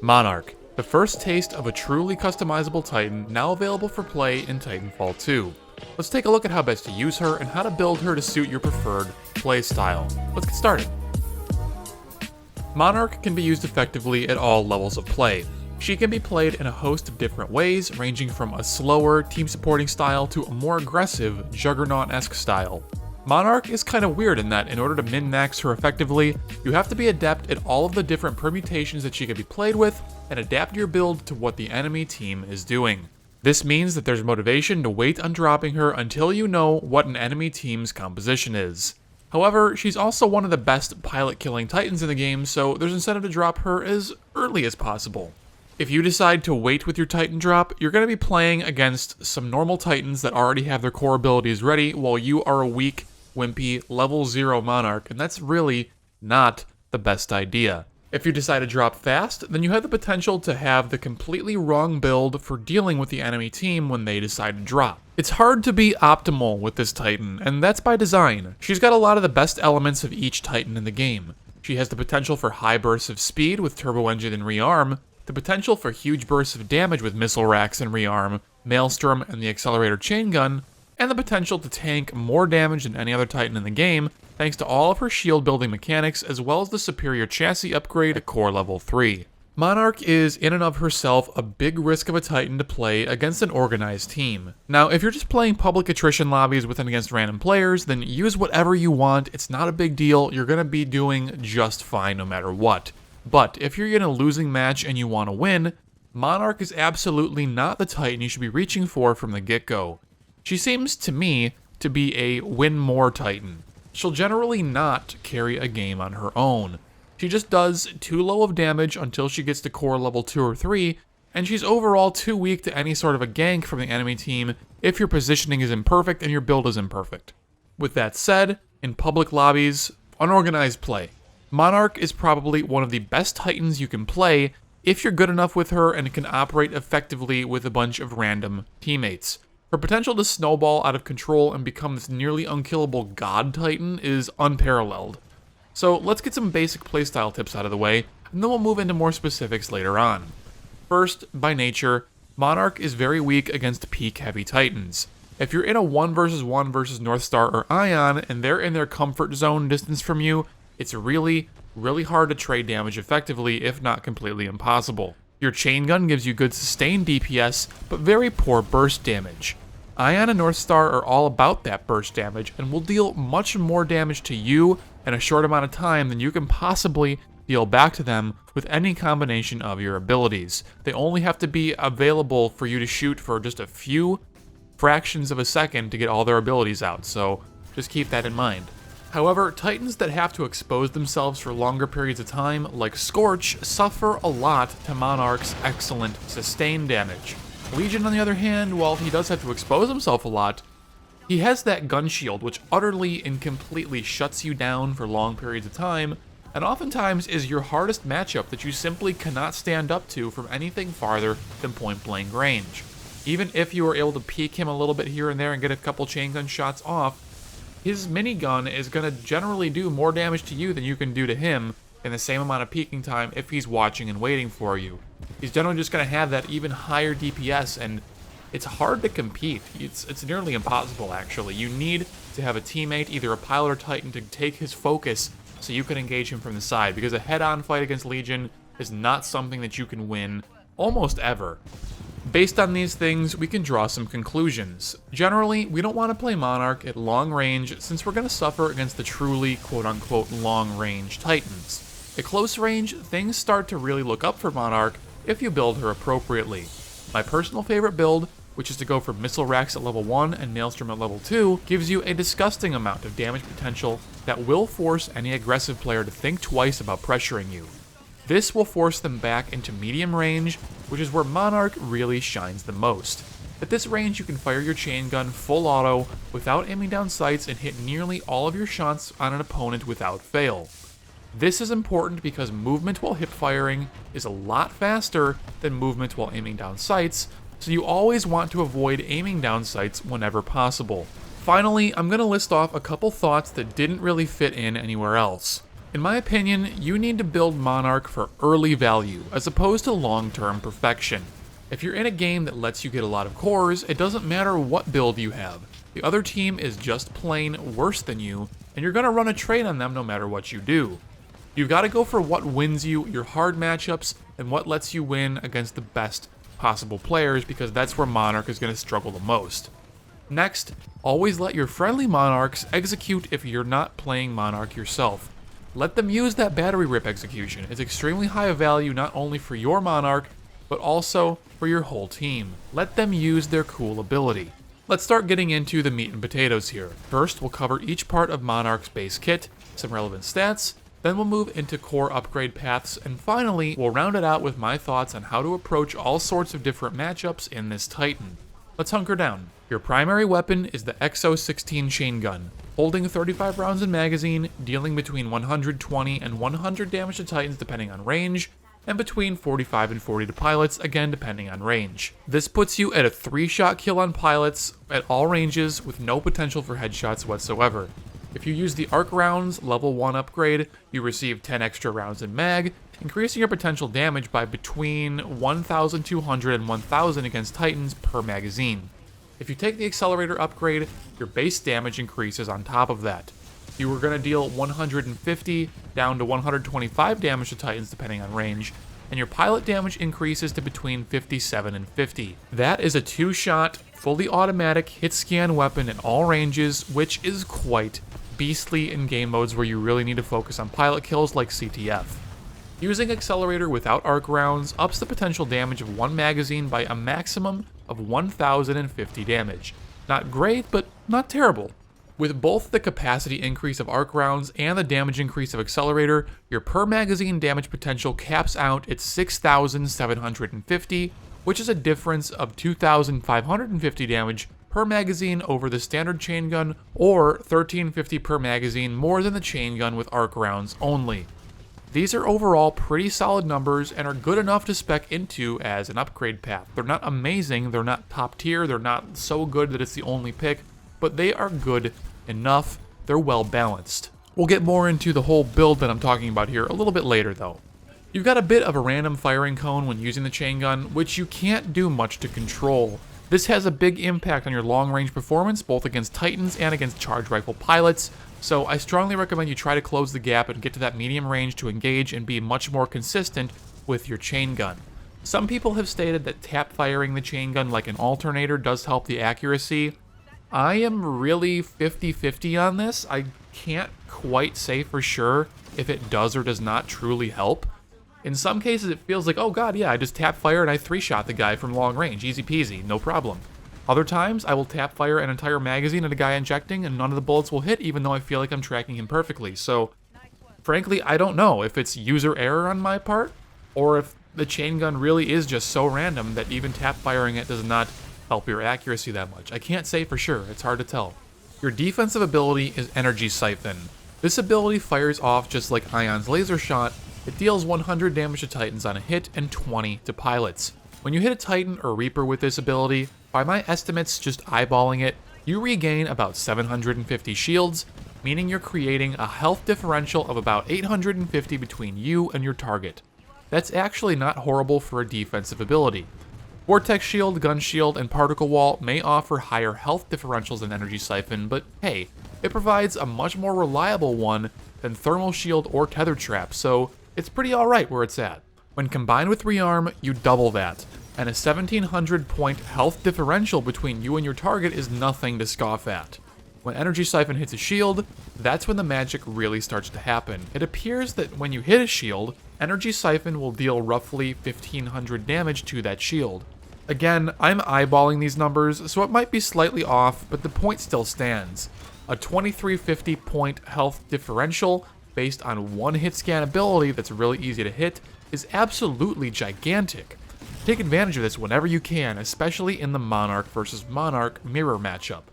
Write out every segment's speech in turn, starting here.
Monarch, the first taste of a truly customizable Titan now available for play in Titanfall 2. Let's take a look at how best to use her and how to build her to suit your preferred playstyle. Let's get started. Monarch can be used effectively at all levels of play. She can be played in a host of different ways, ranging from a slower, team-supporting style to a more aggressive, Juggernaut-esque style. Monarch is kind of weird in that in order to min-max her effectively, you have to be adept at all of the different permutations that she can be played with, and adapt your build to what the enemy team is doing. This means that there's motivation to wait on dropping her until you know what an enemy team's composition is. However, she's also one of the best pilot-killing Titans in the game, so there's incentive to drop her as early as possible. If you decide to wait with your Titan drop, you're going to be playing against some normal Titans that already have their core abilities ready, while you are a weak, wimpy, level 0 Monarch, and that's really not the best idea. If you decide to drop fast, then you have the potential to have the completely wrong build for dealing with the enemy team when they decide to drop. It's hard to be optimal with this Titan, and that's by design. She's got a lot of the best elements of each Titan in the game. She has the potential for high bursts of speed with turbo engine and rearm, the potential for huge bursts of damage with missile racks and rearm, maelstrom and the accelerator chaingun, and the potential to tank more damage than any other Titan in the game, thanks to all of her shield building mechanics as well as the superior chassis upgrade at core level 3. Monarch is in and of herself a big risk of a Titan to play against an organized team. Now, if you're just playing public attrition lobbies with and against random players, then use whatever you want, it's not a big deal, you're going to be doing just fine no matter what. But if you're in a losing match and you want to win, Monarch is absolutely not the Titan you should be reaching for from the get-go. She seems to me to be a win more Titan. She'll generally not carry a game on her own. She just does too low of damage until she gets to core level 2 or 3, and she's overall too weak to any sort of a gank from the enemy team if your positioning is imperfect and your build is imperfect. With that said, in public lobbies, unorganized play, Monarch is probably one of the best Titans you can play if you're good enough with her and can operate effectively with a bunch of random teammates. Her potential to snowball out of control and become this nearly unkillable god Titan is unparalleled. So let's get some basic playstyle tips out of the way, and then we'll move into more specifics later on. First, by nature, Monarch is very weak against peak heavy Titans. If you're in a 1 versus 1 versus Northstar or Ion, and they're in their comfort zone distance from you, it's really hard to trade damage effectively, if not completely impossible. Your chaingun gives you good sustained DPS, but very poor burst damage. Ion and Northstar are all about that burst damage, and will deal much more damage to you in a short amount of time than you can possibly deal back to them with any combination of your abilities. They only have to be available for you to shoot for just a few fractions of a second to get all their abilities out, so just keep that in mind. However, Titans that have to expose themselves for longer periods of time, like Scorch, suffer a lot to Monarch's excellent sustained damage. Legion, on the other hand, while he does have to expose himself a lot, he has that gun shield which utterly and completely shuts you down for long periods of time, and oftentimes is your hardest matchup that you simply cannot stand up to from anything farther than point-blank range. Even if you are able to peek him a little bit here and there and get a couple chaingun shots off, his minigun is going to generally do more damage to you than you can do to him in the same amount of peeking time if he's watching and waiting for you. He's generally just going to have that even higher DPS, and it's hard to compete. It's nearly impossible, actually. You need to have a teammate, either a pilot or Titan, to take his focus so you can engage him from the side, because a head-on fight against Legion is not something that you can win almost ever. Based on these things, we can draw some conclusions. Generally, we don't want to play Monarch at long range since we're going to suffer against the truly quote-unquote long-range Titans. At close range, things start to really look up for Monarch if you build her appropriately. My personal favorite build, which is to go for missile racks at level 1 and maelstrom at level 2, gives you a disgusting amount of damage potential that will force any aggressive player to think twice about pressuring you. This will force them back into medium range, which is where Monarch really shines the most. At this range, you can fire your chaingun full auto without aiming down sights and hit nearly all of your shots on an opponent without fail. This is important because movement while hip firing is a lot faster than movement while aiming down sights, so you always want to avoid aiming down sights whenever possible. Finally, I'm going to list off a couple thoughts that didn't really fit in anywhere else. In my opinion, you need to build Monarch for early value, as opposed to long-term perfection. If you're in a game that lets you get a lot of cores, it doesn't matter what build you have. The other team is just plain worse than you, and you're going to run a trade on them no matter what you do. You've got to go for what wins you your hard matchups, and what lets you win against the best possible players, because that's where Monarch is going to struggle the most. Next, always let your friendly Monarchs execute if you're not playing Monarch yourself. Let them use that battery rip execution. It's extremely high value not only for your Monarch, but also for your whole team. Let them use their cool ability. Let's start getting into the meat and potatoes here. First, we'll cover each part of Monarch's base kit, some relevant stats, then we'll move into core upgrade paths, and finally, we'll round it out with my thoughts on how to approach all sorts of different matchups in this Titan. Let's hunker down. Your primary weapon is the XO16 chaingun, holding 35 rounds in magazine, dealing between 120 and 100 damage to Titans depending on range, and between 45 and 40 to pilots, again depending on range. This puts you at a 3-shot kill on pilots at all ranges with no potential for headshots whatsoever. If you use the arc rounds level 1 upgrade, you receive 10 extra rounds in mag, increasing your potential damage by between 1,200 and 1,000 against Titans per magazine. If you take the accelerator upgrade, your base damage increases on top of that. You were going to deal 150 down to 125 damage to Titans depending on range, and your pilot damage increases to between 57 and 50. That is a 2-shot, fully automatic hit scan weapon in all ranges, which is quite beastly in game modes where you really need to focus on pilot kills like CTF. Using accelerator without arc rounds ups the potential damage of one magazine by a maximum of 1,050 damage. Not great, but not terrible. With both the capacity increase of arc rounds and the damage increase of accelerator, your per magazine damage potential caps out at 6,750, which is a difference of 2,550 damage per magazine over the standard chaingun, or 1,350 per magazine more than the chaingun with arc rounds only. These are overall pretty solid numbers and are good enough to spec into as an upgrade path. They're not amazing, they're not top tier, they're not so good that it's the only pick, but they are good enough, they're well balanced. We'll get more into the whole build that I'm talking about here a little bit later though. You've got a bit of a random firing cone when using the chaingun, which you can't do much to control. This has a big impact on your long-range performance, both against Titans and against charge rifle pilots, so I strongly recommend you try to close the gap and get to that medium range to engage and be much more consistent with your chaingun. Some people have stated that tap firing the chaingun like an alternator does help the accuracy. I am really 50-50 on this. I can't quite say for sure if it does or does not truly help. In some cases it feels like, oh god, yeah, I just tap fire and I 3-shot the guy from long range, easy peasy, no problem. Other times, I will tap fire an entire magazine at a guy injecting and none of the bullets will hit even though I feel like I'm tracking him perfectly. So, frankly, I don't know if it's user error on my part, or if the chaingun really is just so random that even tap firing it does not help your accuracy that much. I can't say for sure, it's hard to tell. Your defensive ability is Energy Siphon. This ability fires off just like Ion's laser shot. It deals 100 damage to Titans on a hit and 20 to pilots. When you hit a Titan or Reaper with this ability, by my estimates, just eyeballing it, you regain about 750 shields, meaning you're creating a health differential of about 850 between you and your target. That's actually not horrible for a defensive ability. Vortex Shield, Gun Shield, and Particle Wall may offer higher health differentials than Energy Siphon, but hey, it provides a much more reliable one than Thermal Shield or Tether Trap, so it's pretty alright where it's at. When combined with rearm, you double that, and a 1,700 point health differential between you and your target is nothing to scoff at. When Energy Siphon hits a shield, that's when the magic really starts to happen. It appears that when you hit a shield, Energy Siphon will deal roughly 1,500 damage to that shield. Again, I'm eyeballing these numbers, so it might be slightly off, but the point still stands. A 2,350 point health differential based on one hit scan ability that's really easy to hit is absolutely gigantic. Take advantage of this whenever you can, especially in the Monarch versus Monarch mirror matchup.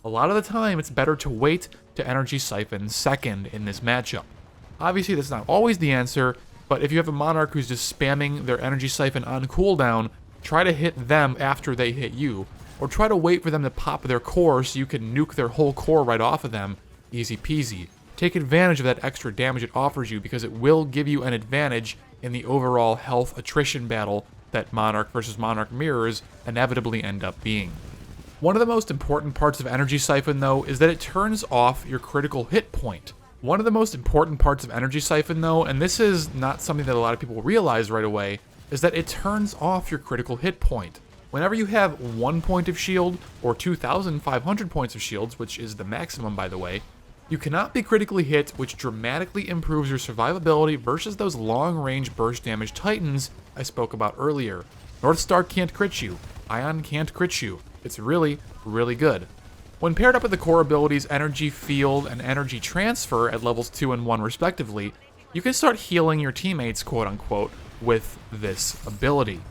A lot of the time, it's better to wait to Energy Siphon second in this matchup. Obviously, that's not always the answer, but if you have a Monarch who's just spamming their Energy Siphon on cooldown, try to hit them after they hit you, or try to wait for them to pop their core so you can nuke their whole core right off of them, easy peasy. take advantage of that extra damage it offers you because it will give you an advantage in the overall health attrition battle that Monarch versus Monarch mirrors inevitably end up being. One of the most important parts of Energy Siphon, though, is that it turns off your critical hit point. One of the most important parts of Energy Siphon, though, and this is not something that a lot of people realize right away, is that it turns off your critical hit point. Whenever you have 1 point of shield, or 2,500 points of shields, which is the maximum by the way, you cannot be critically hit, which dramatically improves your survivability versus those long-range burst damage Titans I spoke about earlier. Northstar can't crit you, Ion can't crit you. It's really, really good. When paired up with the core abilities Energy Field and Energy Transfer at levels 2 and 1 respectively, you can start healing your teammates, quote-unquote, with this ability.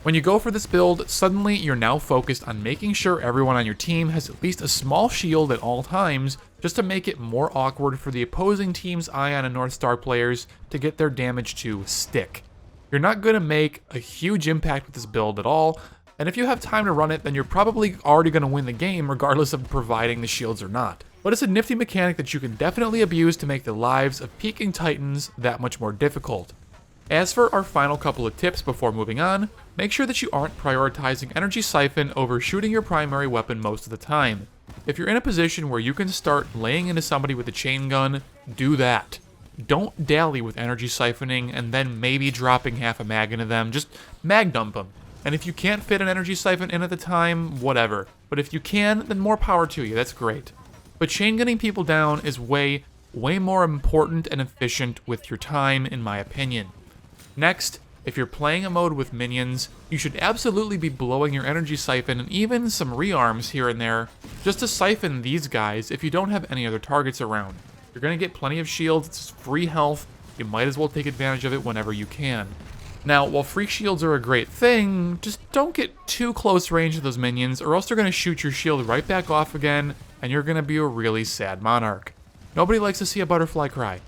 When you go for this build, suddenly you're now focused on making sure everyone on your team has at least a small shield at all times, just to make it more awkward for the opposing team's Ion and Northstar players to get their damage to stick. You're not going to make a huge impact with this build at all, and if you have time to run it, then you're probably already going to win the game regardless of providing the shields or not. But it's a nifty mechanic that you can definitely abuse to make the lives of peaking Titans that much more difficult. As for our final couple of tips before moving on, make sure that you aren't prioritizing Energy Siphon over shooting your primary weapon most of the time. If you're in a position where you can start laying into somebody with a chain gun, do that. Don't dally with Energy Siphoning and then maybe dropping half a mag into them, just mag dump them. And if you can't fit an Energy Siphon in at the time, whatever. But if you can, then more power to you, that's great. But chain gunning people down is way more important and efficient with your time, in my opinion. Next, if you're playing a mode with minions, you should absolutely be blowing your Energy Siphon and even some rearms here and there, just to siphon these guys if you don't have any other targets around. You're going to get plenty of shields, it's free health, you might as well take advantage of it whenever you can. Now, while free shields are a great thing, just don't get too close range to those minions or else they're going to shoot your shield right back off again and you're going to be a really sad Monarch. Nobody likes to see a butterfly cry.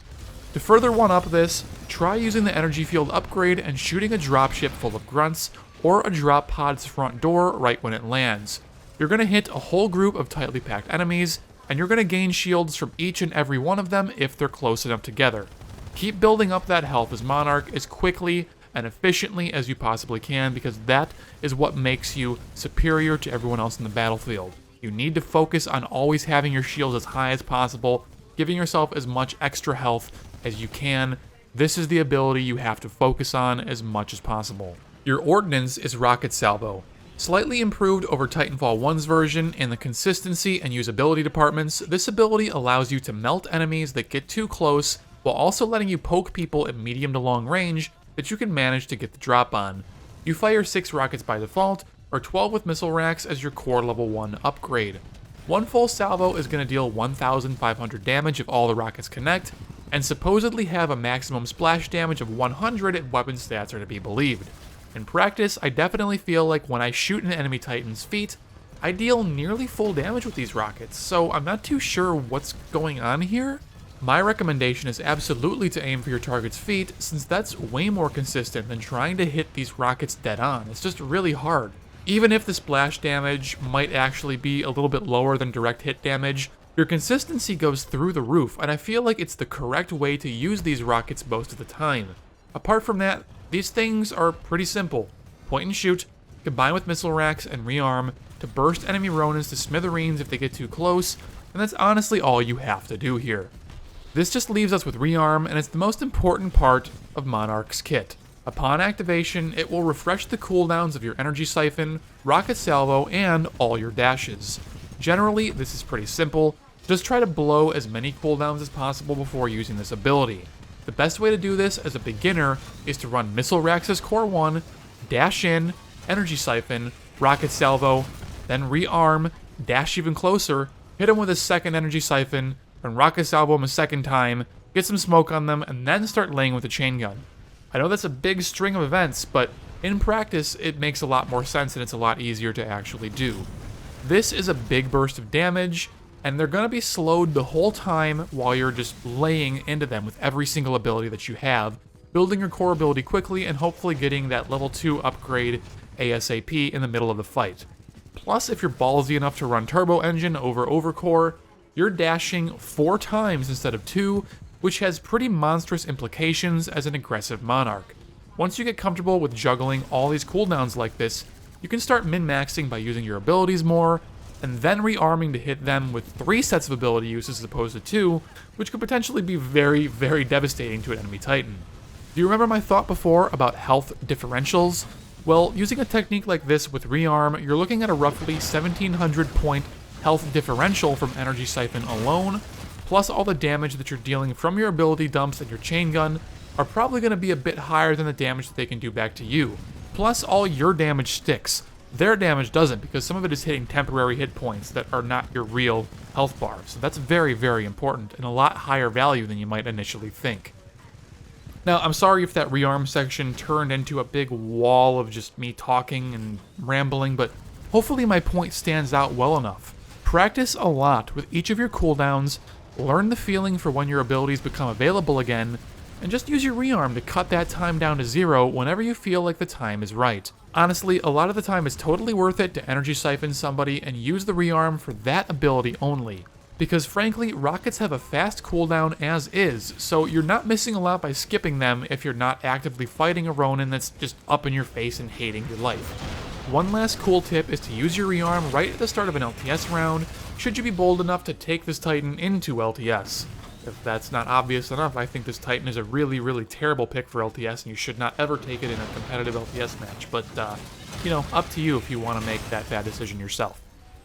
To further one-up this, try using the energy field upgrade and shooting a dropship full of grunts or a drop pod's front door right when it lands. You're going to hit a whole group of tightly packed enemies and you're going to gain shields from each and every one of them if they're close enough together. Keep building up that health as Monarch as quickly and efficiently as you possibly can, because that is what makes you superior to everyone else in the battlefield. You need to focus on always having your shields as high as possible, giving yourself as much extra health as you can. This is the ability you have to focus on as much as possible. Your Ordinance is Rocket Salvo. Slightly improved over Titanfall 1's version in the consistency and usability departments, this ability allows you to melt enemies that get too close, while also letting you poke people at medium to long range that you can manage to get the drop on. You fire 6 rockets by default, or 12 with missile racks as your core level 1 upgrade. One full salvo is going to deal 1,500 damage if all the rockets connect, and supposedly have a maximum splash damage of 100 if weapon stats are to be believed. In practice, I definitely feel like when I shoot an enemy Titan's feet, I deal nearly full damage with these rockets, so I'm not too sure what's going on here. My recommendation is absolutely to aim for your target's feet, since that's way more consistent than trying to hit these rockets dead on. It's just really hard. Even if the splash damage might actually be a little bit lower than direct hit damage, your consistency goes through the roof, and I feel like it's the correct way to use these rockets most of the time. Apart from that, these things are pretty simple. Point and shoot, combine with missile racks and rearm to burst enemy Ronins to smithereens if they get too close, and that's honestly all you have to do here. This just leaves us with rearm, and it's the most important part of Monarch's kit. Upon activation, it will refresh the cooldowns of your Energy Siphon, Rocket Salvo, and all your dashes. Generally, this is pretty simple. Just try to blow as many cooldowns as possible before using this ability. The best way to do this as a beginner is to run Missile Racks as Core 1, dash in, Energy Siphon, Rocket Salvo, then rearm, dash even closer, hit him with a second Energy Siphon, and Rocket Salvo him a second time, get some smoke on them, and then start laying with the chain gun. I know that's a big string of events, but in practice it makes a lot more sense and it's a lot easier to actually do. This is a big burst of damage, and they're going to be slowed the whole time while you're just laying into them with every single ability that you have, building your core ability quickly and hopefully getting that level 2 upgrade ASAP in the middle of the fight. Plus, if you're ballsy enough to run Turbo Engine over Overcore, you're dashing 4 times instead of 2, which has pretty monstrous implications as an aggressive Monarch. Once you get comfortable with juggling all these cooldowns like this, you can start min-maxing by using your abilities more, and then rearming to hit them with 3 sets of ability uses as opposed to 2, which could potentially be very, very devastating to an enemy Titan. Do you remember my thought before about health differentials? Well, using a technique like this with rearm, you're looking at a roughly 1700 point health differential from Energy Siphon alone, plus all the damage that you're dealing from your ability dumps and your chaingun are probably going to be a bit higher than the damage that they can do back to you. Plus all your damage sticks. Their damage doesn't, because some of it is hitting temporary hit points that are not your real health bar. So that's very, very important, and a lot higher value than you might initially think. Now, I'm sorry if that rearm section turned into a big wall of just me talking and rambling, but hopefully my point stands out well enough. Practice a lot with each of your cooldowns, learn the feeling for when your abilities become available again, and just use your rearm to cut that time down to 0 whenever you feel like the time is right. Honestly, a lot of the time it's totally worth it to energy siphon somebody and use the rearm for that ability only. Because frankly, rockets have a fast cooldown as is, so you're not missing a lot by skipping them if you're not actively fighting a Ronin that's just up in your face and hating your life. One last cool tip is to use your rearm right at the start of an LTS round, should you be bold enough to take this Titan into LTS. If that's not obvious enough, I think this Titan is a really, really terrible pick for LTS, and you should not ever take it in a competitive LTS match, but, you know, up to you if you want to make that bad decision yourself.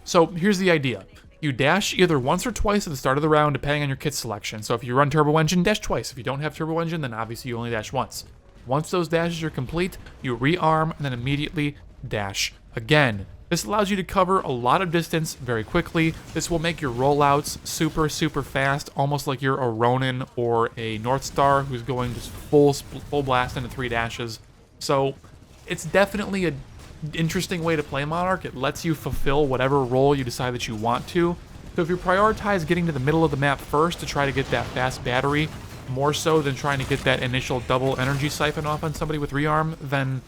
So, here's the idea. You dash either once or twice at the start of the round, depending on your kit selection. So if you run Turbo Engine, dash twice. If you don't have Turbo Engine, then obviously you only dash once. Once those dashes are complete, you rearm and then immediately dash again. This allows you to cover a lot of distance very quickly. This will make your rollouts super, super fast, almost like you're a Ronin or a North Star who's going just full blast into 3 dashes. So it's definitely a interesting way to play Monarch. It lets you fulfill whatever role you decide that you want to. So if you prioritize getting to the middle of the map first to try to get that fast battery, more so than trying to get that initial double energy siphon off on somebody with rearm, then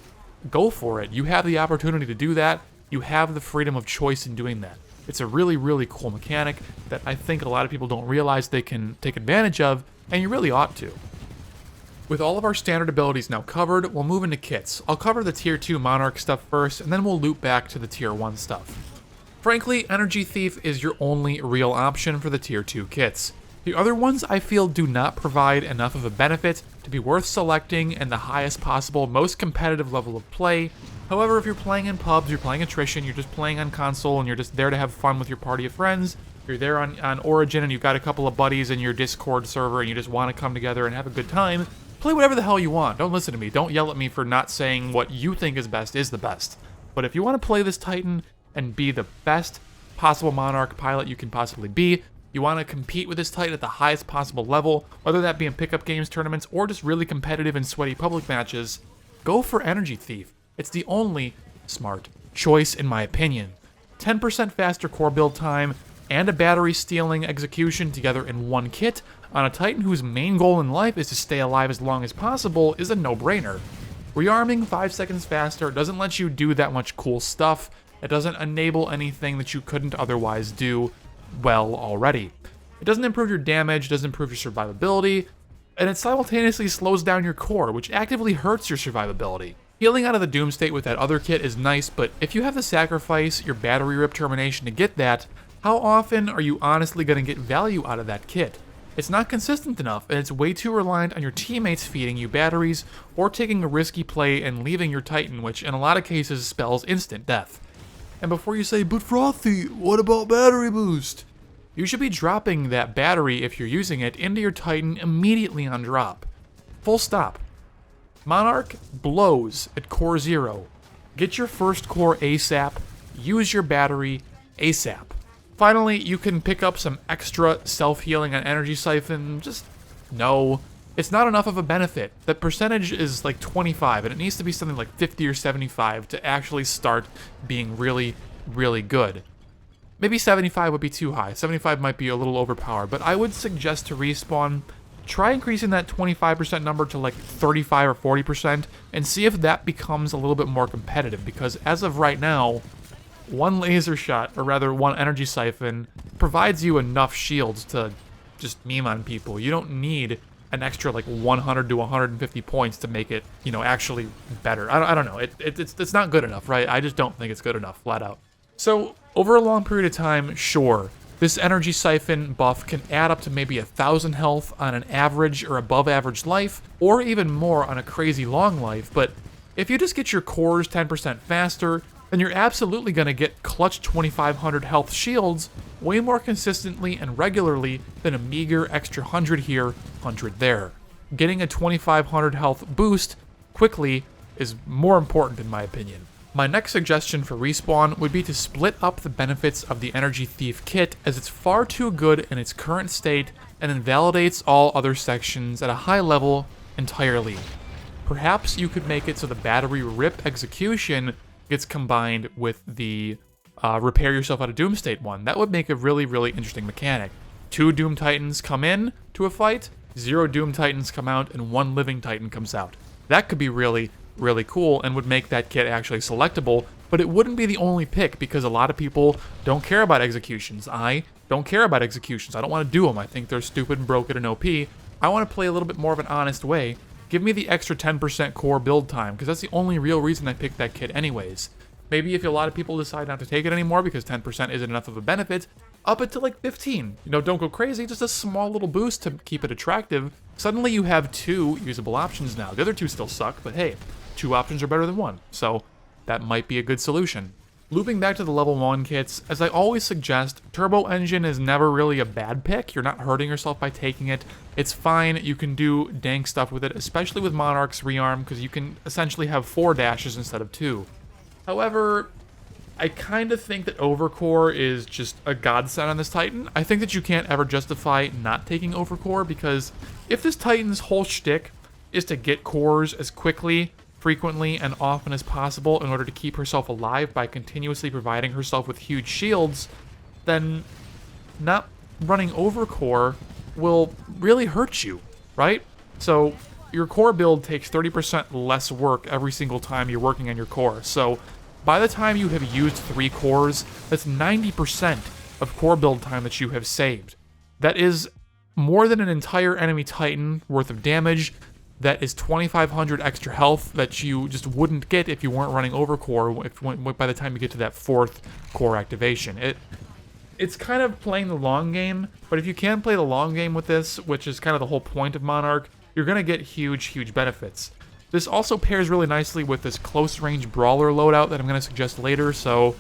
go for it. You have the opportunity to do that. You have the freedom of choice in doing that. It's a really, really cool mechanic that I think a lot of people don't realize they can take advantage of, and you really ought to. With all of our standard abilities now covered, we'll move into kits. I'll cover the Tier 2 Monarch stuff first, and then we'll loop back to the Tier 1 stuff. Frankly, Energy Thief is your only real option for the Tier 2 kits. The other ones I feel do not provide enough of a benefit to be worth selecting in the highest possible, most competitive level of play. However, if you're playing in pubs, you're playing attrition, you're just playing on console, and you're just there to have fun with your party of friends, you're there on Origin and you've got a couple of buddies in your Discord server and you just want to come together and have a good time, play whatever the hell you want. Don't listen to me. Don't yell at me for not saying what you think is the best. But if you want to play this Titan and be the best possible Monarch pilot you can possibly be, you want to compete with this Titan at the highest possible level, whether that be in pickup games, tournaments, or just really competitive and sweaty public matches, go for Energy Thief. It's the only smart choice in my opinion. 10% faster core build time and a battery stealing execution together in one kit on a Titan whose main goal in life is to stay alive as long as possible is a no-brainer. Rearming 5 seconds faster doesn't let you do that much cool stuff. It doesn't enable anything that you couldn't otherwise do well already. It doesn't improve your damage, doesn't improve your survivability, and it simultaneously slows down your core, which actively hurts your survivability. Healing out of the Doom State with that other kit is nice, but if you have to sacrifice your battery rip termination to get that, how often are you honestly going to get value out of that kit? It's not consistent enough, and it's way too reliant on your teammates feeding you batteries, or taking a risky play and leaving your Titan, which in a lot of cases spells instant death. And before you say, but Frothy, what about battery boost? You should be dropping that battery, if you're using it, into your Titan immediately on drop. Full stop. Monarch blows at core 0. Get your first core ASAP, use your battery ASAP. Finally, you can pick up some extra self-healing on Energy Siphon. Just no. It's not enough of a benefit. The percentage is like 25, and it needs to be something like 50 or 75 to actually start being really, really good. Maybe 75 would be too high. 75 might be a little overpowered, but I would suggest to Respawn, try increasing that 25% number to like 35 or 40% and see if that becomes a little bit more competitive, because as of right now, one laser shot, or rather one energy siphon, provides you enough shields to just meme on people. You don't need an extra like 100 to 150 points to make it, you know, actually better. I don't know. It's not good enough, right? I just don't think it's good enough, flat out. So over a long period of time, sure, this energy siphon buff can add up to maybe 1,000 health on an average or above average life, or even more on a crazy long life. But if you just get your cores 10% faster, then you're absolutely going to get clutch 2,500 health shields way more consistently and regularly than a meager extra 100 here, 100 there. Getting a 2,500 health boost quickly is more important in my opinion. My next suggestion for respawn would be to split up the benefits of the Energy Thief kit, as it's far too good in its current state and invalidates all other sections at a high level entirely. Perhaps you could make it so the battery rip execution gets combined with the repair yourself out of Doom State one. That would make a really, really interesting mechanic. 2 Doom Titans come in to a fight, 0 Doom Titans come out, and 1 Living Titan comes out. That could be really, really cool and would make that kit actually selectable, but it wouldn't be the only pick because a lot of people don't care about executions. I don't care about executions. I don't want to do them. I think they're stupid and broken and OP. I want to play a little bit more of an honest way. Give me the extra 10% core build time, because that's the only real reason I picked that kit anyways. Maybe if a lot of people decide not to take it anymore because 10% isn't enough of a benefit, up it to like 15. You know, don't go crazy, just a small little boost to keep it attractive. Suddenly you have 2 usable options now. The other 2 still suck, but hey, 2 options are better than 1, so that might be a good solution. Looping back to the level 1 kits, as I always suggest, Turbo Engine is never really a bad pick. You're not hurting yourself by taking it. It's fine, you can do dank stuff with it, especially with Monarch's rearm, because you can essentially have 4 dashes instead of 2. However, I kind of think that Overcore is just a godsend on this Titan. I think that you can't ever justify not taking Overcore, because if this Titan's whole shtick is to get cores as quickly, frequently, and often as possible in order to keep herself alive by continuously providing herself with huge shields, then not running Overcore will really hurt you, right? So your core build takes 30% less work every single time you're working on your core. So by the time you have used 3 cores, that's 90% of core build time that you have saved. That is more than an entire enemy Titan worth of damage. That is 2,500 extra health that you just wouldn't get if you weren't running Overcore by the time you get to that 4th core activation. It's kind of playing the long game, but if you can play the long game with this, which is kind of the whole point of Monarch, you're going to get huge, huge benefits. This also pairs really nicely with this close-range brawler loadout that I'm going to suggest later, so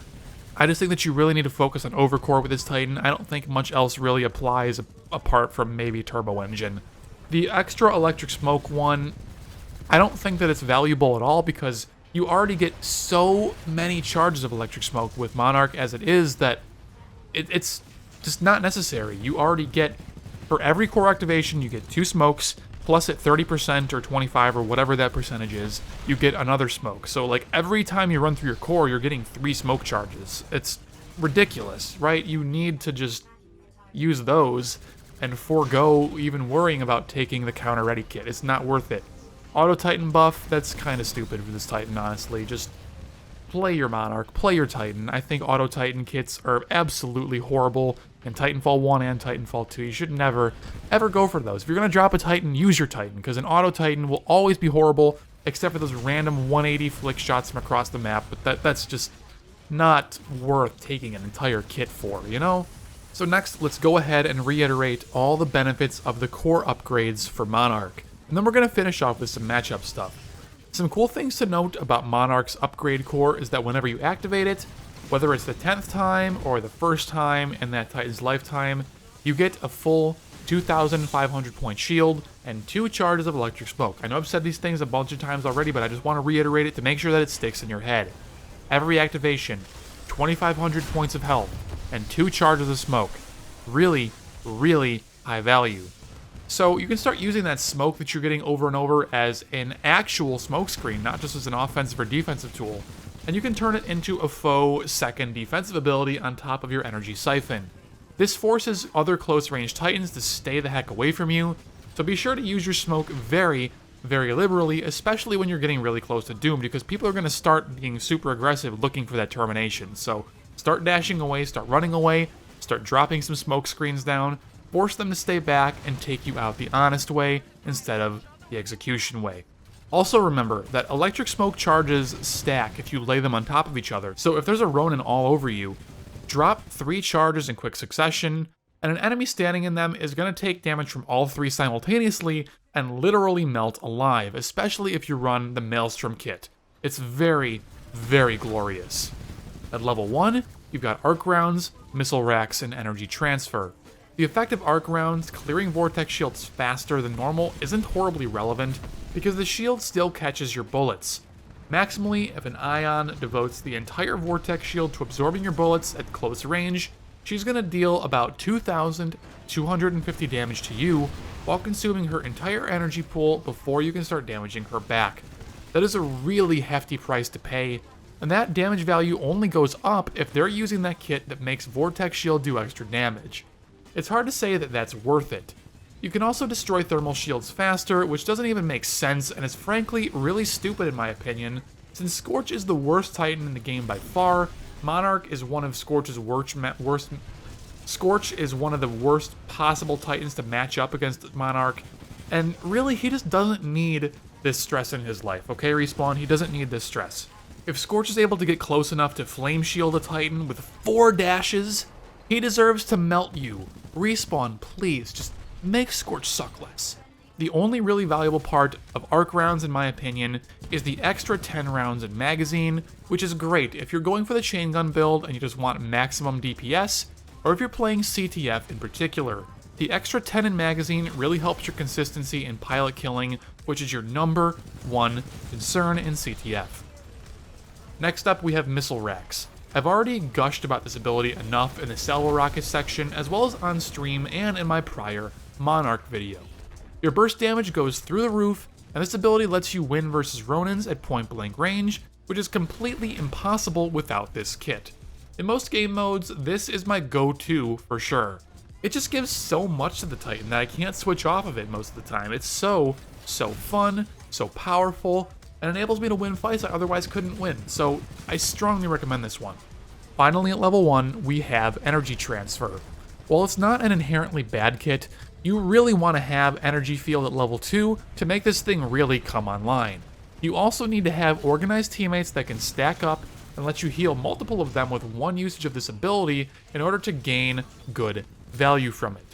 I just think that you really need to focus on Overcore with this Titan. I don't think much else really applies apart from maybe Turbo Engine. The extra electric smoke one, I don't think that it's valuable at all because you already get so many charges of electric smoke with Monarch as it is that it's just not necessary. You already get, for every core activation, you get 2 smokes, plus at 30% or 25 or whatever that percentage is, you get another smoke. So like every time you run through your core, you're getting 3 smoke charges. It's ridiculous, right? You need to just use those and forego even worrying about taking the counter ready kit. It's not worth it. Auto Titan buff, that's kind of stupid for this Titan, honestly. Just play your Monarch, play your Titan. I think Auto Titan kits are absolutely horrible in Titanfall 1 and Titanfall 2. You should never, ever go for those. If you're going to drop a Titan, use your Titan, because an Auto Titan will always be horrible, except for those random 180 flick shots from across the map, but that's just not worth taking an entire kit for, you know? So next, let's go ahead and reiterate all the benefits of the core upgrades for Monarch. And then we're going to finish off with some matchup stuff. Some cool things to note about Monarch's upgrade core is that whenever you activate it, whether it's the 10th time or the first time in that Titan's lifetime, you get a full 2,500 point shield and 2 charges of electric smoke. I know I've said these things a bunch of times already, but I just want to reiterate it to make sure that it sticks in your head. Every activation, 2,500 points of health, and 2 charges of smoke. Really, really high value. So you can start using that smoke that you're getting over and over as an actual smoke screen, not just as an offensive or defensive tool. And you can turn it into a faux second defensive ability on top of your energy siphon. This forces other close range Titans to stay the heck away from you, so be sure to use your smoke very, very liberally, especially when you're getting really close to Doom, because people are going to start being super aggressive looking for that termination. So start dashing away, start running away, start dropping some smoke screens down, force them to stay back and take you out the honest way instead of the execution way. Also remember that electric smoke charges stack if you lay them on top of each other, so if there's a Ronin all over you, drop 3 charges in quick succession, and an enemy standing in them is going to take damage from all 3 simultaneously and literally melt alive, especially if you run the Maelstrom kit. It's very, very glorious. At level 1, you've got arc rounds, missile racks, and energy transfer. The effect of arc rounds clearing vortex shields faster than normal isn't horribly relevant, because the shield still catches your bullets. Maximally, if an Ion devotes the entire vortex shield to absorbing your bullets at close range, she's going to deal about 2,250 damage to you, while consuming her entire energy pool before you can start damaging her back. That is a really hefty price to pay, and that damage value only goes up if they're using that kit that makes Vortex Shield do extra damage. It's hard to say that that's worth it. You can also destroy thermal shields faster, which doesn't even make sense and is frankly really stupid in my opinion. Since Scorch is the worst Titan in the game by far, Monarch is one of Scorch's Scorch is one of the worst possible Titans to match up against Monarch, and really he just doesn't need this stress in his life, okay Respawn? He doesn't need this stress. If Scorch is able to get close enough to Flame Shield a Titan with 4 dashes, he deserves to melt you. Respawn, please, just make Scorch suck less. The only really valuable part of arc rounds, in my opinion, is the extra 10 rounds in magazine, which is great if you're going for the chaingun build and you just want maximum DPS, or if you're playing CTF in particular. The extra 10 in magazine really helps your consistency in pilot killing, which is your number 1 concern in CTF. Next up, we have missile racks. I've already gushed about this ability enough in the salvo rocket section, as well as on stream and in my prior Monarch video. Your burst damage goes through the roof, and this ability lets you win versus Ronins at point blank range, which is completely impossible without this kit. In most game modes, this is my go-to for sure. It just gives so much to the Titan that I can't switch off of it most of the time. It's so fun, so powerful, and enables me to win fights I otherwise couldn't win, so I strongly recommend this one. Finally, at level 1, we have energy transfer. While it's not an inherently bad kit, you really want to have energy field at level 2 to make this thing really come online. You also need to have organized teammates that can stack up and let you heal multiple of them with one usage of this ability in order to gain good value from it.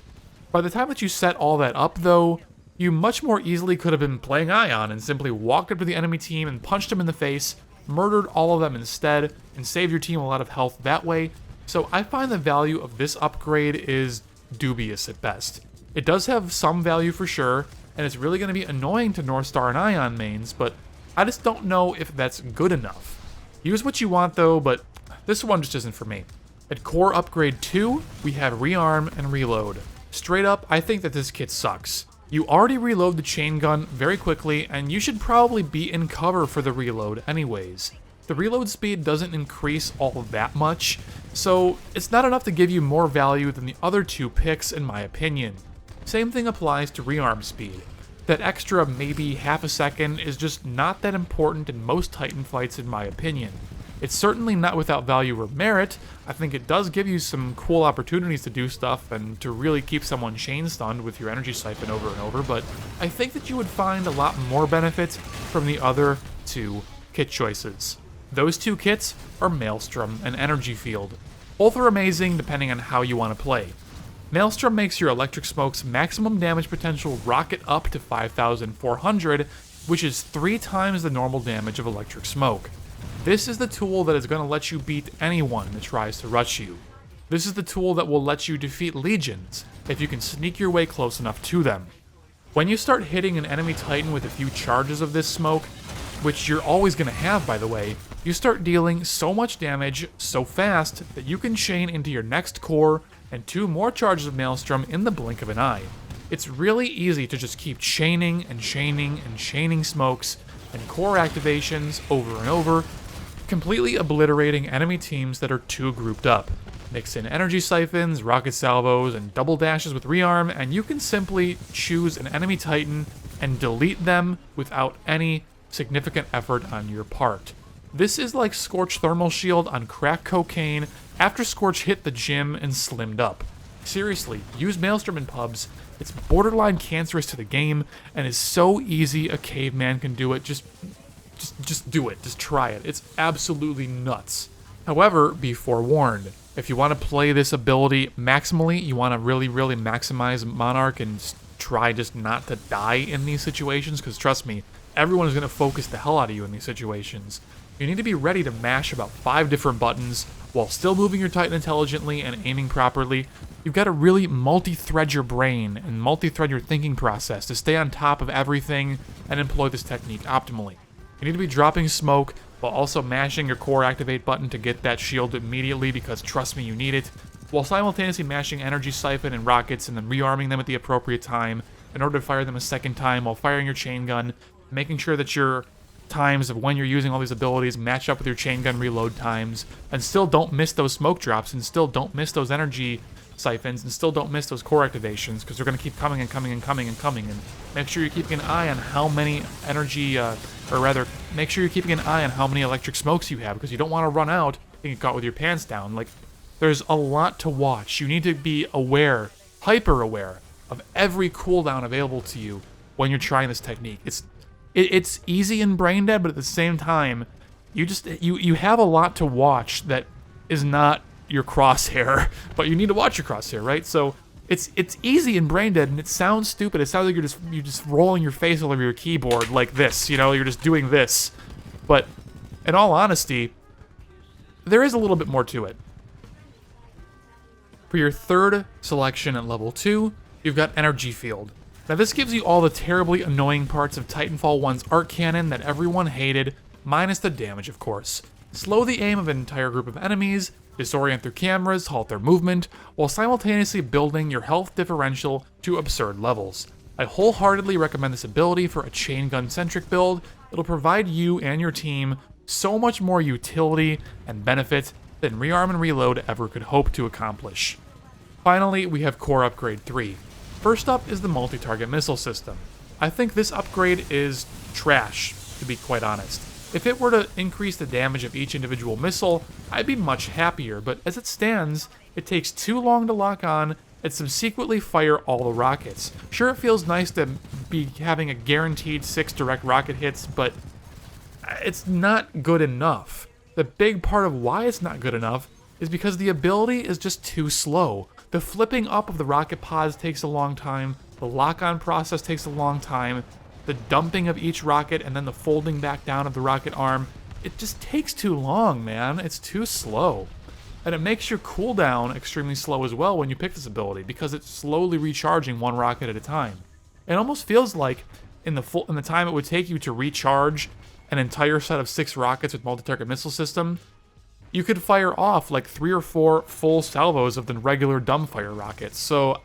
By the time that you set all that up though, you much more easily could have been playing Ion and simply walked up to the enemy team and punched them in the face, murdered all of them instead, and saved your team a lot of health that way, so I find the value of this upgrade is dubious at best. It does have some value for sure, and it's really going to be annoying to Northstar and Ion mains, but I just don't know if that's good enough. Use what you want though, but this one just isn't for me. At core upgrade 2, we have rearm and reload. Straight up, I think that this kit sucks. You already reload the chain gun very quickly, and you should probably be in cover for the reload anyways. The reload speed doesn't increase all that much, so it's not enough to give you more value than the other 2 picks in my opinion. Same thing applies to rearm speed. That extra maybe half a second is just not that important in most Titan fights in my opinion. It's certainly not without value or merit. I think it does give you some cool opportunities to do stuff and to really keep someone chain stunned with your energy siphon over and over, but I think that you would find a lot more benefits from the other 2 kit choices. Those 2 kits are Maelstrom and Energy Field. Both are amazing depending on how you want to play. Maelstrom makes your electric smoke's maximum damage potential rocket up to 5,400, which is 3 times the normal damage of electric smoke. This is the tool that is going to let you beat anyone that tries to rush you. This is the tool that will let you defeat legions, if you can sneak your way close enough to them. When you start hitting an enemy Titan with a few charges of this smoke, which you're always going to have by the way, you start dealing so much damage so fast that you can chain into your next core and 2 more charges of Maelstrom in the blink of an eye. It's really easy to just keep chaining and chaining and chaining smokes and core activations over and over, completely obliterating enemy teams that are too grouped up. Mix in energy siphons, rocket salvos, and double dashes with rearm, and you can simply choose an enemy Titan and delete them without any significant effort on your part. This is like Scorch Thermal Shield on crack cocaine after Scorch hit the gym and slimmed up. Seriously, use Maelstrom in pubs. It's borderline cancerous to the game and is so easy a caveman can do it. Just do it. Just try it. It's absolutely nuts. However, be forewarned. If you want to play this ability maximally, you want to really maximize Monarch and try just not to die in these situations, because trust me, everyone is going to focus the hell out of you in these situations. You need to be ready to mash about 5 different buttons while still moving your Titan intelligently and aiming properly. You've got to really multi-thread your brain and multi-thread your thinking process to stay on top of everything and employ this technique optimally. You need to be dropping smoke while also mashing your core activate button to get that shield immediately, because trust me, you need it, while simultaneously mashing energy siphon and rockets and then rearming them at the appropriate time in order to fire them a second time while firing your chain gun, making sure that your times of when you're using all these abilities match up with your chain gun reload times, and still don't miss those smoke drops, and still don't miss those energy siphons, and still don't miss those core activations, because they're going to keep coming and coming and coming and coming. And make sure you're keeping an eye on how many energy, or rather, make sure you're keeping an eye on how many electric smokes you have, because you don't want to run out and get caught with your pants down. Like, there's a lot to watch. You need to be aware, hyper aware, of every cooldown available to you when you're trying this technique. It's easy and brain dead, but at the same time, you have a lot to watch that is not your crosshair, but you need to watch your crosshair, right? So it's easy and brain dead, and it sounds stupid. It sounds like you're just rolling your face all over your keyboard like this, you know, you're just doing this. But in all honesty, there is a little bit more to it. For your third selection at level 2, you've got Energy Field. Now this gives you all the terribly annoying parts of Titanfall 1's arc cannon that everyone hated, minus the damage of course. Slow the aim of an entire group of enemies, disorient their cameras, halt their movement, while simultaneously building your health differential to absurd levels. I wholeheartedly recommend this ability for a chain gun centric build. It'll provide you and your team so much more utility and benefit than rearm and reload ever could hope to accomplish. Finally, we have Core Upgrade 3. First up is the multi-target missile system. I think this upgrade is trash, to be quite honest. If it were to increase the damage of each individual missile, I'd be much happier, but as it stands, it takes too long to lock on and subsequently fire all the rockets. Sure, it feels nice to be having a guaranteed 6 direct rocket hits, but it's not good enough. The big part of why it's not good enough is because the ability is just too slow. The flipping up of the rocket pods takes a long time, the lock-on process takes a long time, the dumping of each rocket and then the folding back down of the rocket arm, it just takes too long, man. It's too slow. And it makes your cooldown extremely slow as well when you pick this ability, because it's slowly recharging one rocket at a time. It almost feels like in the time it would take you to recharge an entire set of 6 rockets with multi-target missile system, you could fire off like 3 or 4 full salvos of the regular dumbfire rockets. So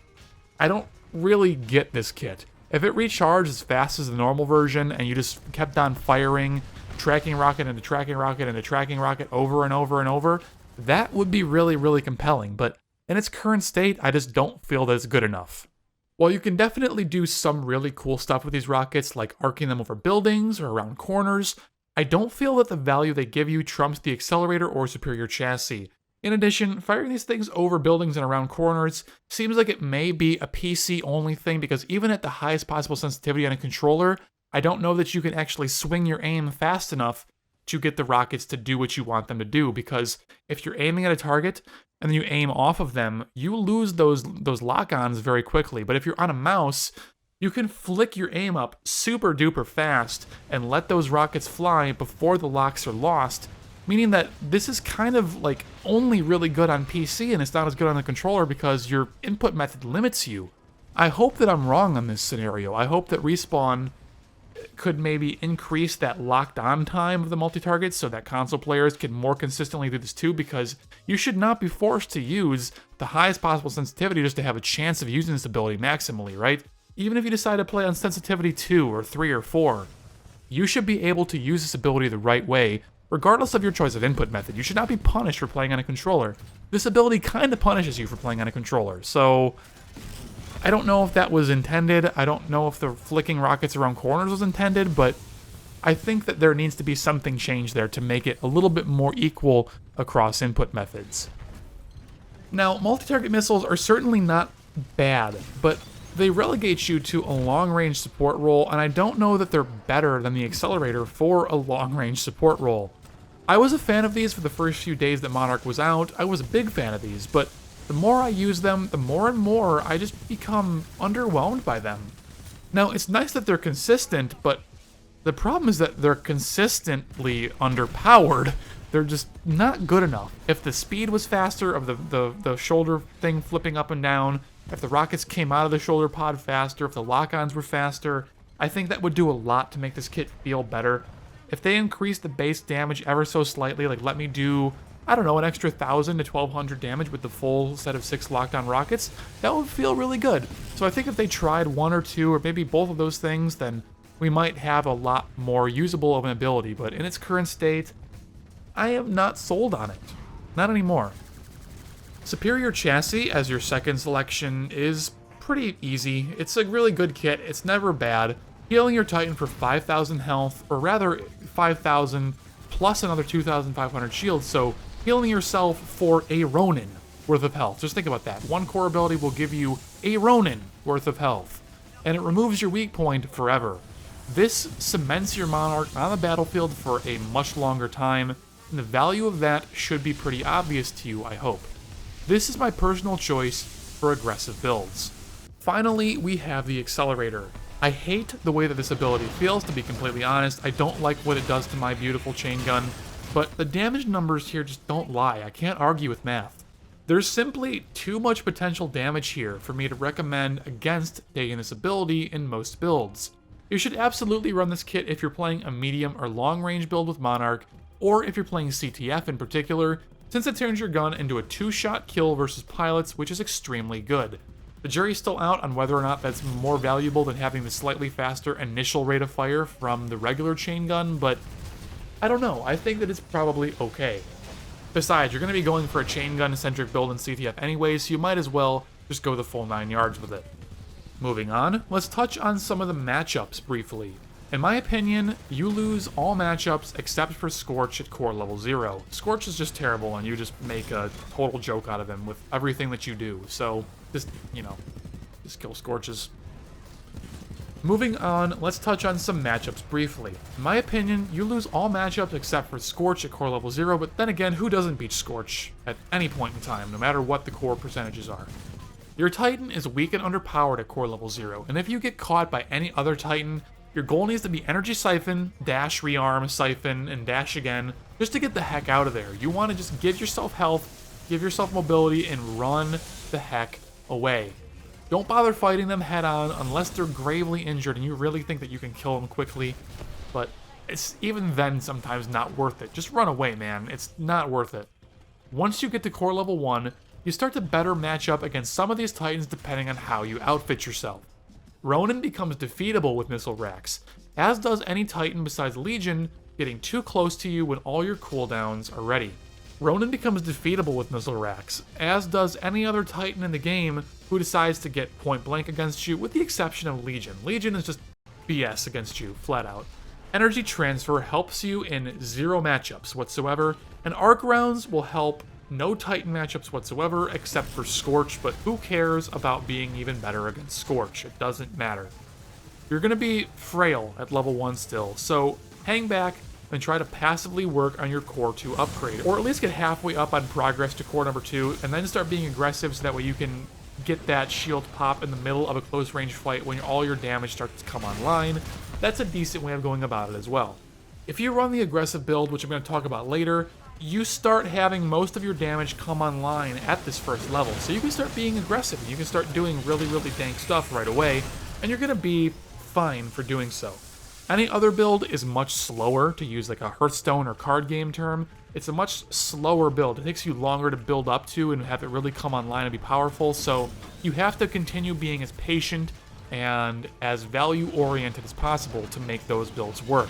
I don't really get this kit. If it recharged as fast as the normal version and you just kept on firing tracking rocket into tracking rocket into tracking rocket over and over and over, that would be really compelling. But in its current state, I just don't feel that it's good enough. While you can definitely do some really cool stuff with these rockets, like arcing them over buildings or around corners, I don't feel that the value they give you trumps the accelerator or superior chassis. In addition, firing these things over buildings and around corners seems like it may be a PC-only thing, because even at the highest possible sensitivity on a controller, I don't know that you can actually swing your aim fast enough to get the rockets to do what you want them to do, because if you're aiming at a target and then you aim off of them, you lose those lock-ons very quickly. But if you're on a mouse, you can flick your aim up super duper fast and let those rockets fly before the locks are lost, meaning that this is kind of like only really good on PC and it's not as good on the controller because your input method limits you. I hope that I'm wrong on this scenario. I hope that Respawn could maybe increase that locked on time of the multi-targets so that console players can more consistently do this too, because you should not be forced to use the highest possible sensitivity just to have a chance of using this ability maximally, right? Even if you decide to play on sensitivity 2 or 3 or 4, you should be able to use this ability the right way, regardless of your choice of input method. You should not be punished for playing on a controller. This ability kind of punishes you for playing on a controller, so I don't know if that was intended. I don't know if the flicking rockets around corners was intended, but I think that there needs to be something changed there to make it a little bit more equal across input methods. Now, multi-target missiles are certainly not bad, but they relegate you to a long-range support role, and I don't know that they're better than the accelerator for a long-range support role. I was a fan of these for the first few days that Monarch was out. I was a big fan of these, but the more I use them, the more and more I just become underwhelmed by them. Now, it's nice that they're consistent, but the problem is that they're consistently underpowered. They're just not good enough. If the speed was faster of the shoulder thing flipping up and down, if the rockets came out of the shoulder pod faster, if the lock-ons were faster, I think that would do a lot to make this kit feel better. If they increase the base damage ever so slightly, like let me do, I don't know, an extra 1,000 to 1,200 damage with the full set of 6 lockdown rockets, that would feel really good. So I think if they tried one or two, or maybe both of those things, then we might have a lot more usable of an ability. But in its current state, I am not sold on it. Not anymore. Superior Chassis as your second selection is pretty easy. It's a really good kit. It's never bad. Healing your Titan for 5,000 health, or rather 5,000 plus another 2,500 shield, so healing yourself for a Ronin worth of health. Just think about that. One core ability will give you a Ronin worth of health, and it removes your weak point forever. This cements your Monarch on the battlefield for a much longer time, and the value of that should be pretty obvious to you, I hope. This is my personal choice for aggressive builds. Finally, we have the Accelerator. I hate the way that this ability feels, to be completely honest. I don't like what it does to my beautiful chaingun, but the damage numbers here just don't lie. I can't argue with math. There's simply too much potential damage here for me to recommend against taking this ability in most builds. You should absolutely run this kit if you're playing a medium or long range build with Monarch, or if you're playing CTF in particular, since it turns your gun into a 2-shot kill versus pilots, which is extremely good. The jury's still out on whether or not that's more valuable than having the slightly faster initial rate of fire from the regular chain gun, but I don't know. I think that it's probably okay. Besides, you're going to be going for a chain gun-centric build in CTF anyways, so you might as well just go the full 9 yards with it. Moving on, let's touch on some of the matchups briefly. In my opinion, you lose all matchups except for Scorch at core level 0. Scorch is just terrible, and you just make a total joke out of him with everything that you do, so just, just kill Scorches. Moving on, let's touch on some matchups briefly. In my opinion, you lose all matchups except for Scorch at core level 0, but then again, who doesn't beat Scorch at any point in time, no matter what the core percentages are? Your Titan is weak and underpowered at core level 0, and if you get caught by any other Titan, your goal needs to be energy siphon, dash rearm, siphon, and dash again, just to get the heck out of there. You want to just give yourself health, give yourself mobility, and run the heck away. Don't bother fighting them head on unless they're gravely injured and you really think that you can kill them quickly, but it's even then sometimes not worth it. Just run away, man. It's not worth it. Once you get to core level 1, you start to better match up against some of these Titans depending on how you outfit yourself. Ronin becomes defeatable with missile racks, as does any Titan besides Legion getting too close to you when all your cooldowns are ready. Ronin becomes defeatable with missile racks, as does any other Titan in the game who decides to get point blank against you, with the exception of Legion. Legion is just BS against you, flat out. Energy transfer helps you in 0 matchups whatsoever, and arc rounds will help no Titan matchups whatsoever except for Scorch, but who cares about being even better against Scorch? It doesn't matter. You're going to be frail at level 1 still, so hang back and try to passively work on your core 2 upgrade, or at least get halfway up on progress to core number 2, and then start being aggressive so that way you can get that shield pop in the middle of a close range fight when all your damage starts to come online. That's a decent way of going about it as well. If you run the aggressive build, which I'm going to talk about later, you start having most of your damage come online at this first level, so you can start being aggressive, and you can start doing really, really dank stuff right away, and you're going to be fine for doing so. Any other build is much slower, to use like a Hearthstone or card game term. It's a much slower build. It takes you longer to build up to and have it really come online and be powerful, so you have to continue being as patient and as value-oriented as possible to make those builds work.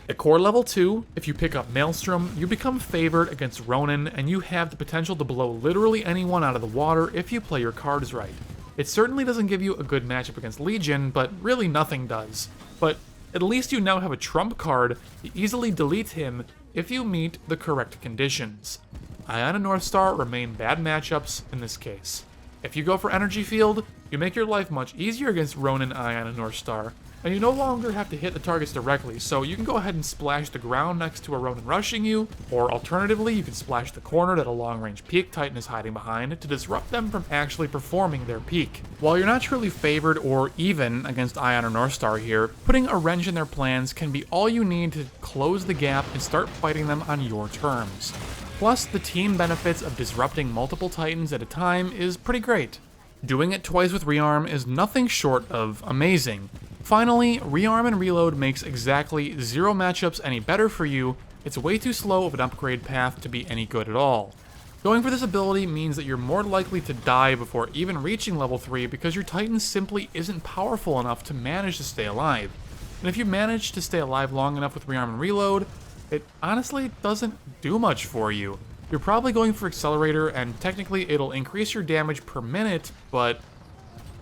At core level 2, if you pick up Maelstrom, you become favored against Ronin, and you have the potential to blow literally anyone out of the water if you play your cards right. It certainly doesn't give you a good matchup against Legion, but really nothing does. But at least you now have a trump card to easily delete him if you meet the correct conditions. Ion and Northstar remain bad matchups in this case. If you go for Energy Field, you make your life much easier against Ronin, Ion, and Northstar, and you no longer have to hit the targets directly, so you can go ahead and splash the ground next to a Ronin rushing you, or alternatively, you can splash the corner that a long-range Peak Titan is hiding behind to disrupt them from actually performing their peak. While you're not truly favored or even against Ion or Northstar here, putting a wrench in their plans can be all you need to close the gap and start fighting them on your terms. Plus, the team benefits of disrupting multiple Titans at a time is pretty great. Doing it twice with rearm is nothing short of amazing. Finally, rearm and reload makes exactly 0 matchups any better for you. It's way too slow of an upgrade path to be any good at all. Going for this ability means that you're more likely to die before even reaching level 3 because your Titan simply isn't powerful enough to manage to stay alive. And if you manage to stay alive long enough with rearm and reload, it honestly doesn't do much for you. You're probably going for Accelerator, and technically it'll increase your damage per minute, but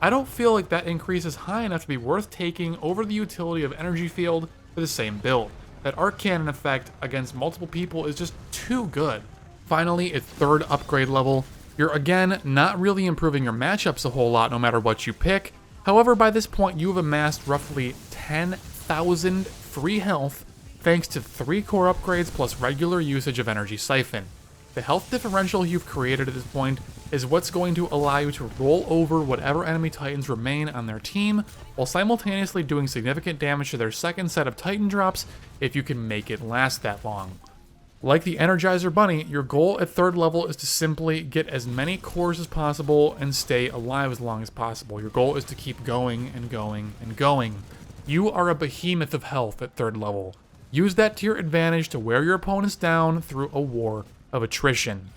I don't feel like that increase is high enough to be worth taking over the utility of Energy Field for the same build. That Arc Cannon effect against multiple people is just too good. Finally, at 3rd upgrade level, you're again not really improving your matchups a whole lot no matter what you pick. However, by this point you have amassed roughly 10,000 free health thanks to 3 core upgrades plus regular usage of Energy Siphon. The health differential you've created at this point is what's going to allow you to roll over whatever enemy Titans remain on their team, while simultaneously doing significant damage to their second set of Titan drops if you can make it last that long. Like the Energizer Bunny, your goal at 3rd level is to simply get as many cores as possible and stay alive as long as possible. Your goal is to keep going and going and going. You are a behemoth of health at 3rd level. Use that to your advantage to wear your opponents down through a war of attrition.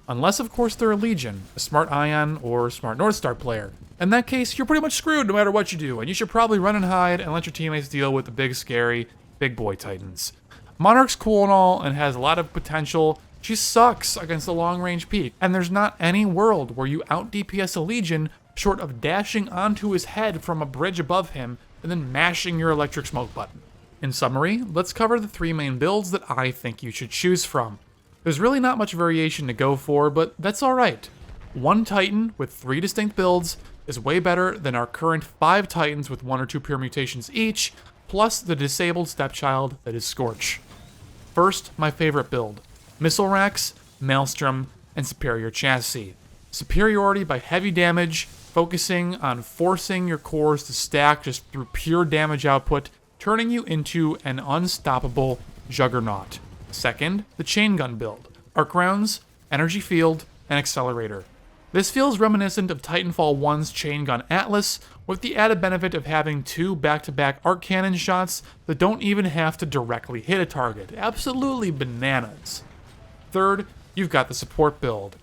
Unless, of course, they're a Legion, a smart Ion, or smart Northstar player. In that case, you're pretty much screwed no matter what you do, and you should probably run and hide and let your teammates deal with the big, scary, big boy Titans. Monarch's cool and all, and has a lot of potential. She sucks against the long-range Peak, and there's not any world where you out-DPS a Legion short of dashing onto his head from a bridge above him and then mashing your electric smoke button. In summary, let's cover the 3 main builds that I think you should choose from. There's really not much variation to go for, but that's alright. 1 Titan with 3 distinct builds is way better than our current 5 Titans with 1 or 2 pure mutations each, plus the disabled stepchild that is Scorch. First, my favorite build. Missile Racks, Maelstrom, and Superior Chassis. Superiority by heavy damage, focusing on forcing your cores to stack just through pure damage output, turning you into an unstoppable juggernaut. Second, the chaingun build. Arc rounds, energy field, and accelerator. This feels reminiscent of Titanfall 1's chaingun Atlas, with the added benefit of having 2 back-to-back arc cannon shots that don't even have to directly hit a target. Absolutely bananas. Third, you've got the support build.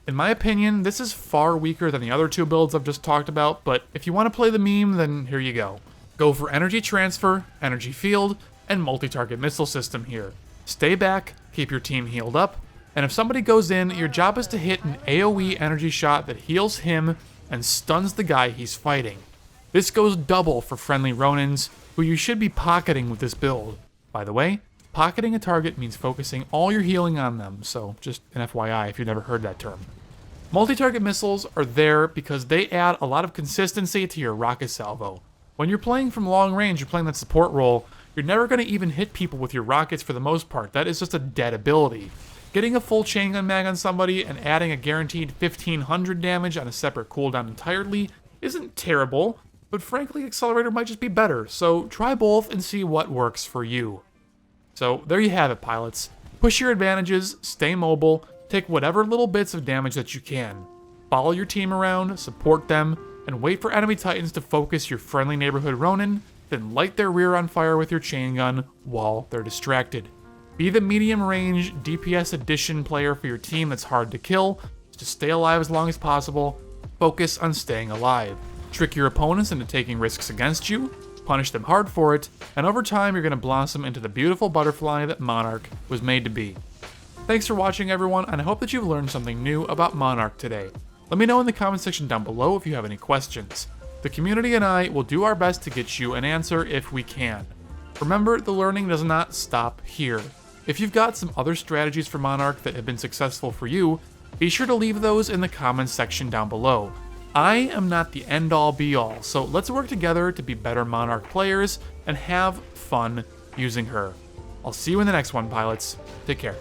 In my opinion, this is far weaker than the other 2 builds I've just talked about, but if you want to play the meme, then here you go. Go for energy transfer, energy field, and multi-target missile system here. Stay back, keep your team healed up, and if somebody goes in, your job is to hit an AoE energy shot that heals him and stuns the guy he's fighting. This goes double for friendly Ronins, who you should be pocketing with this build. By the way, pocketing a target means focusing all your healing on them, so just an FYI if you've never heard that term. Multi-target missiles are there because they add a lot of consistency to your rocket salvo. When you're playing from long range, you're playing that support role, you're never going to even hit people with your rockets for the most part. That is just a dead ability. Getting a full chaingun mag on somebody and adding a guaranteed 1500 damage on a separate cooldown entirely isn't terrible, but frankly, Accelerator might just be better, so try both and see what works for you. So there you have it, pilots. Push your advantages, stay mobile, take whatever little bits of damage that you can. Follow your team around, support them, and wait for enemy Titans to focus your friendly neighborhood Ronin, then light their rear on fire with your chaingun while they're distracted. Be the medium-range DPS addition player for your team that's hard to kill, to stay alive as long as possible, focus on staying alive. Trick your opponents into taking risks against you, punish them hard for it, and over time you're going to blossom into the beautiful butterfly that Monarch was made to be. Thanks for watching everyone, and I hope that you've learned something new about Monarch today. Let me know in the comment section down below if you have any questions. The community and I will do our best to get you an answer if we can. Remember, the learning does not stop here. If you've got some other strategies for Monarch that have been successful for you, be sure to leave those in the comments section down below. I am not the end-all be-all, so let's work together to be better Monarch players and have fun using her. I'll see you in the next one, pilots. Take care.